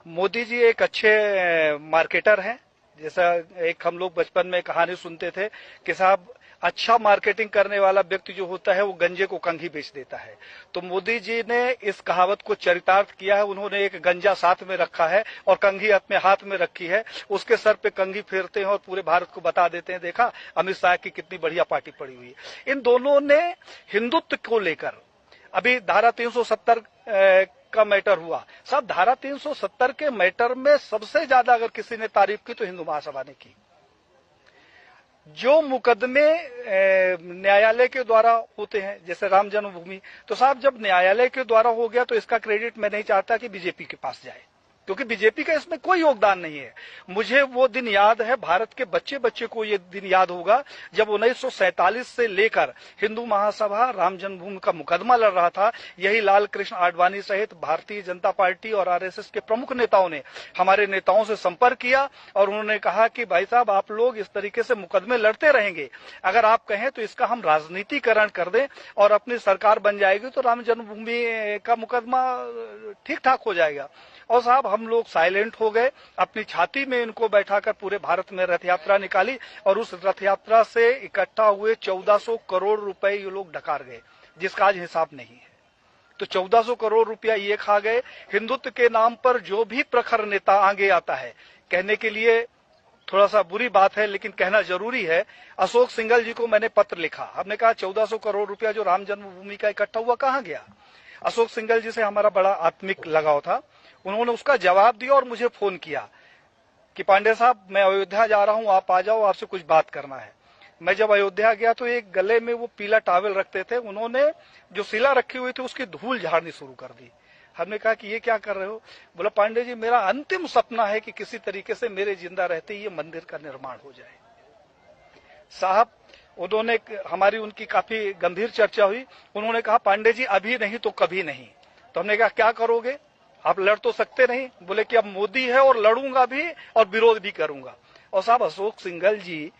मोदी जी एक अच्छे मार्केटर हैं। जैसा एक हम लोग बचपन में कहानी सुनते थे कि साहब अच्छा मार्केटिंग करने वाला व्यक्ति जो होता है वो गंजे को कंघी बेच देता है। तो मोदी जी ने इस कहावत को चरितार्थ किया है। उन्होंने एक गंजा साथ में रखा है और कंघी अपने हाथ में रखी है। उसके सर पे कंघी फेरते हैं और पूरे भारत को बता देते हैं, देखा अमित शाह की कितनी बढ़िया पार्टी पड़ी हुई है। इन दोनों ने हिंदुत्व को लेकर अभी धारा 370 का मैटर हुआ। साहब धारा 370 के मैटर में सबसे ज्यादा अगर किसी ने तारीफ की तो हिंदू महासभा ने की। जो मुकदमे न्यायालय के द्वारा होते हैं, जैसे राम जन्मभूमि, तो साहब जब न्यायालय के द्वारा हो गया तो इसका क्रेडिट मैं नहीं चाहता कि बीजेपी के पास जाए, क्योंकि बीजेपी का इसमें कोई योगदान नहीं है। मुझे वो दिन याद है, भारत के बच्चे बच्चे को ये दिन याद होगा जब 1947 से लेकर हिंदू महासभा राम जन्मभूमि का मुकदमा लड़ रहा था। यही लाल कृष्ण आडवाणी सहित भारतीय जनता पार्टी और आरएसएस के प्रमुख नेताओं ने हमारे नेताओं से संपर्क किया और उन्होंने कहा कि भाई साहब आप लोग इस तरीके से मुकदमे लड़ते रहेंगे, अगर आप कहें तो इसका हम राजनीतिकरण कर दें और अपनी सरकार बन जाएगी तो राम जन्मभूमि का मुकदमा ठीक ठाक हो जाएगा। और साहब हम लोग साइलेंट हो गए, अपनी छाती में इनको बैठाकर पूरे भारत में रथ यात्रा निकाली और उस रथ यात्रा से इकट्ठा हुए 1400 करोड़ रुपए ये लोग डकार गए, जिसका आज हिसाब नहीं है। तो 1400 करोड़ रुपया ये खा गए। हिंदुत्व के नाम पर जो भी प्रखर नेता आगे आता है, कहने के लिए थोड़ा सा बुरी बात है लेकिन कहना जरूरी है, अशोक सिंघल जी को मैंने पत्र लिखा। हमने कहा 1400 करोड़ रुपया जो राम जन्मभूमि का इकट्ठा हुआ कहाँ गया। अशोक सिंघल जी से हमारा बड़ा आत्मिक लगाव था। उन्होंने उसका जवाब दिया और मुझे फोन किया कि पांडे साहब मैं अयोध्या जा रहा हूं, आप आ जाओ, आपसे कुछ बात करना है। मैं जब अयोध्या गया तो एक गले में वो पीला टॉवेल रखते थे, उन्होंने जो शिला रखी हुई थी उसकी धूल झाड़नी शुरू कर दी। हमने कहा कि ये क्या कर रहे हो। बोला पांडे जी मेरा अंतिम सपना है कि किसी तरीके से मेरे जिंदा रहते ये मंदिर का निर्माण हो जाए। साहब उन्होंने हमारी उनकी काफी गंभीर चर्चा हुई। उन्होंने कहा पांडे जी अभी नहीं तो कभी नहीं। तो हमने कहा क्या करोगे, आप लड़ तो सकते नहीं। बोले कि अब मोदी है और लड़ूंगा भी और विरोध भी करूंगा। और साहब अशोक सिंघल जी